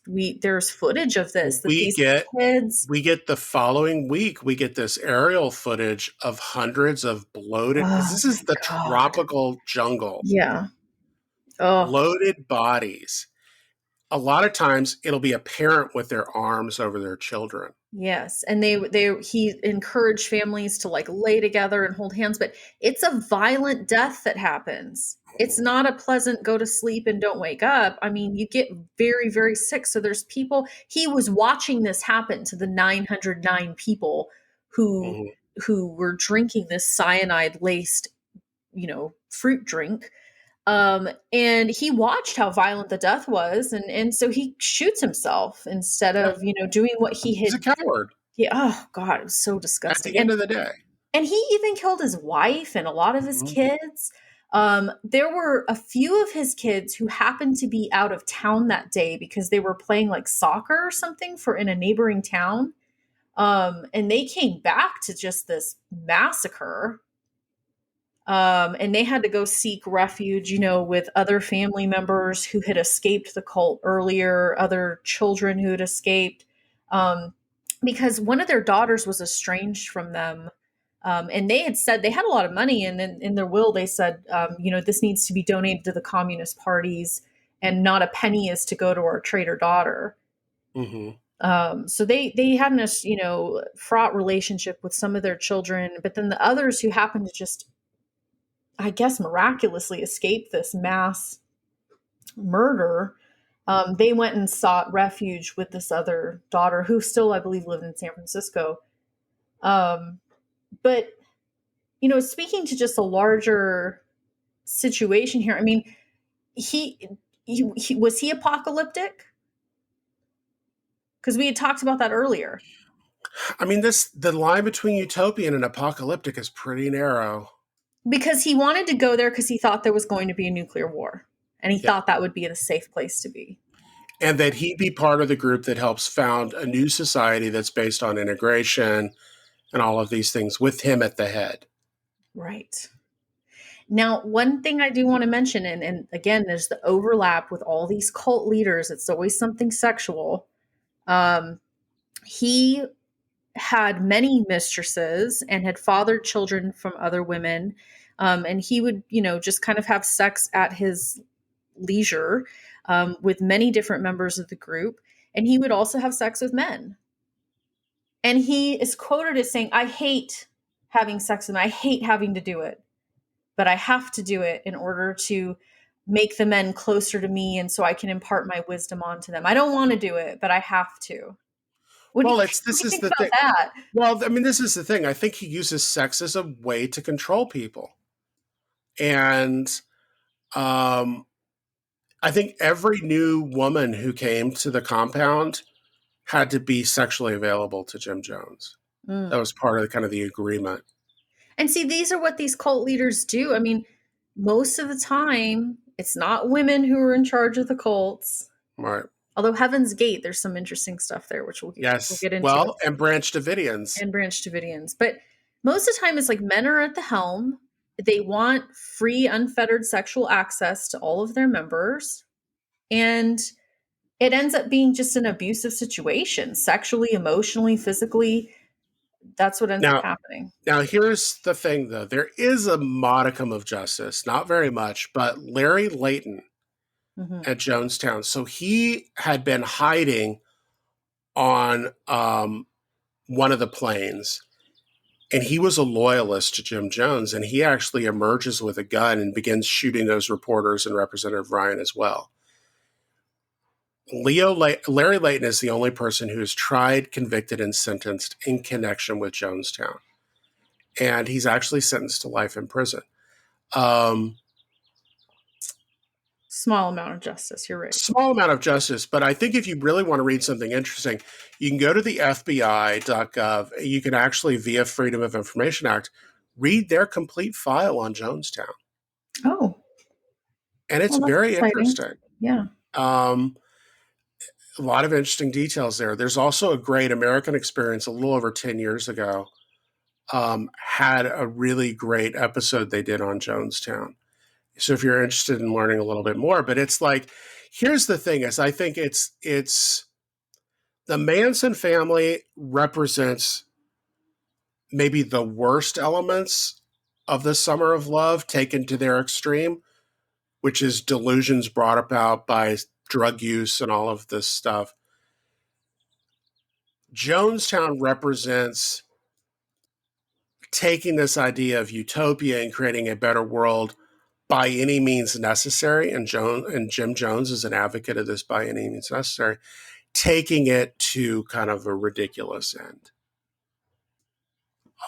footage of this that these kids. We get the following week, we get this aerial footage of hundreds of bloated, because this is the tropical jungle. Yeah. Oh. Bloated bodies. A lot of times it'll be a parent with their arms over their children. Yes, and he encouraged families to like lay together and hold hands, but it's a violent death that happens. It's not a pleasant go to sleep and don't wake up. I mean, you get very, very sick. So there's people. He was watching this happen to the 909 people who were drinking this cyanide laced, fruit drink. And he watched how violent the death was, and so he shoots himself instead of, doing what he had. He's a coward. Yeah. Oh God, it was so disgusting. At the end of the day. And he even killed his wife and a lot of his kids. There were a few of his kids who happened to be out of town that day because they were playing like soccer or something in a neighboring town. And they came back to just this massacre. And they had to go seek refuge, with other family members who had escaped the cult earlier, other children who had escaped, because one of their daughters was estranged from them. And they had said they had a lot of money, and then in their will they said, this needs to be donated to the Communist parties, and not a penny is to go to our traitor daughter. Mm-hmm. So they had a fraught relationship with some of their children, but then the others who happened to just, I guess, miraculously escape this mass murder, they went and sought refuge with this other daughter who still, I believe, lived in San Francisco. But, speaking to just a larger situation here, I mean, he was he apocalyptic? Because we had talked about that earlier. I mean, the line between utopian and apocalyptic is pretty narrow. Because he wanted to go there because he thought there was going to be a nuclear war. And he thought that would be a safe place to be. And that he'd be part of the group that helps found a new society that's based on integration and all of these things with him at the head. Right. Now, one thing I do want to mention, and again, there's the overlap with all these cult leaders. It's always something sexual. He had many mistresses and had fathered children from other women. And he would, just kind of have sex at his leisure with many different members of the group. And he would also have sex with men. And he is quoted as saying, "I hate having sex with men. I hate having to do it, but I have to do it in order to make the men closer to me. And so I can impart my wisdom onto them. I don't want to do it, but I have to." This is the thing. That? Well, I mean, this is the thing. I think he uses sex as a way to control people. And I think every new woman who came to the compound had to be sexually available to Jim Jones. Mm. That was part of kind of the agreement. And see, these are what these cult leaders do. I mean, most of the time, it's not women who are in charge of the cults. Right. Although Heaven's Gate, there's some interesting stuff there, which we'll Yes. get into. Well, and Branch Davidians. And Branch Davidians. But most of the time, it's like men are at the helm. They want free, unfettered sexual access to all of their members. And it ends up being just an abusive situation, sexually, emotionally, physically. That's what ends up happening. Now, here's the thing, though. There is a modicum of justice, not very much, but Larry Layton at Jonestown. So he had been hiding on one of the planes, and he was a loyalist to Jim Jones, and he actually emerges with a gun and begins shooting those reporters and Representative Ryan as well. Larry Layton is the only person who is tried, convicted, and sentenced in connection with Jonestown. And he's actually sentenced to life in prison. Small amount of justice, you're right. Small amount of justice, but I think if you really want to read something interesting, you can go to the FBI.gov. You can actually, via Freedom of Information Act, read their complete file on Jonestown. Oh. And it's very exciting. Interesting. Yeah. A lot of interesting details there. There's also a great American Experience a little over 10 years ago, had a really great episode they did on Jonestown. So if you're interested in learning a little bit more, but it's like, here's the thing is I think it's the Manson family represents maybe the worst elements of the Summer of Love taken to their extreme, which is delusions brought about by drug use and all of this stuff. Jonestown represents taking this idea of utopia and creating a better world by any means necessary, and Jim Jones is an advocate of this by any means necessary, taking it to kind of a ridiculous end.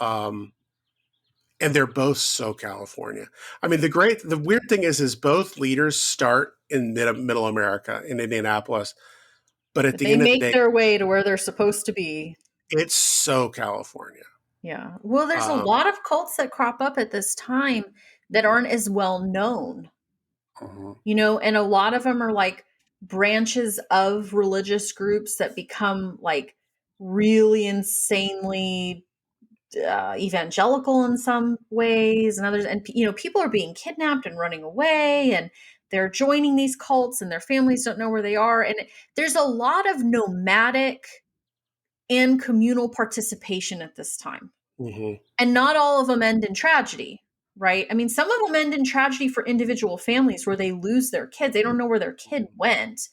And they're both so California. I mean, the weird thing is both leaders start in middle America, in Indianapolis, but at the end of the day, they make their way to where they're supposed to be. It's so California. Yeah. Well, there's a lot of cults that crop up at this time that aren't as well known, you know, and a lot of them are like branches of religious groups that become like really insanely evangelical in some ways and others. And, you know, people are being kidnapped and running away, and they're joining these cults, and their families don't know where they are. And there's a lot of nomadic and communal participation at this time. And not all of them end in tragedy, right? I mean, some of them end in tragedy for individual families where they lose their kids. They don't know where their kid went.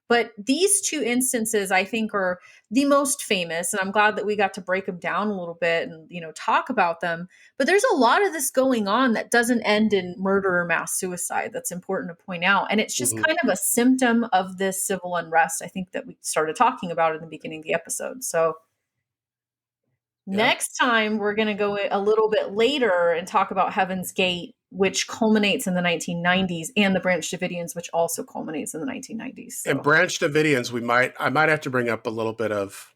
But these two instances, I think, are the most famous. And I'm glad that we got to break them down a little bit and, you know, talk about them. But there's a lot of this going on that doesn't end in murder or mass suicide. That's important to point out. And it's just kind of a symptom of this civil unrest, I think, that we started talking about in the beginning of the episode. So next time, we're going to go a little bit later and talk about Heaven's Gate, which culminates in the 1990s, and the Branch Davidians, which also culminates in the 1990s. So. And Branch Davidians, I might have to bring up a little bit of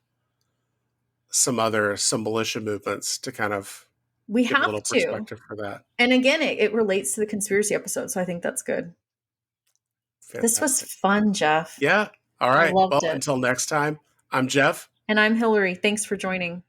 some militia movements to kind of give a little perspective for that. And again, it relates to the conspiracy episode, so I think that's good. Fantastic. This was fun, Jeff. Yeah. All right. I loved it. Until next time, I'm Jeff. And I'm Hillary. Thanks for joining.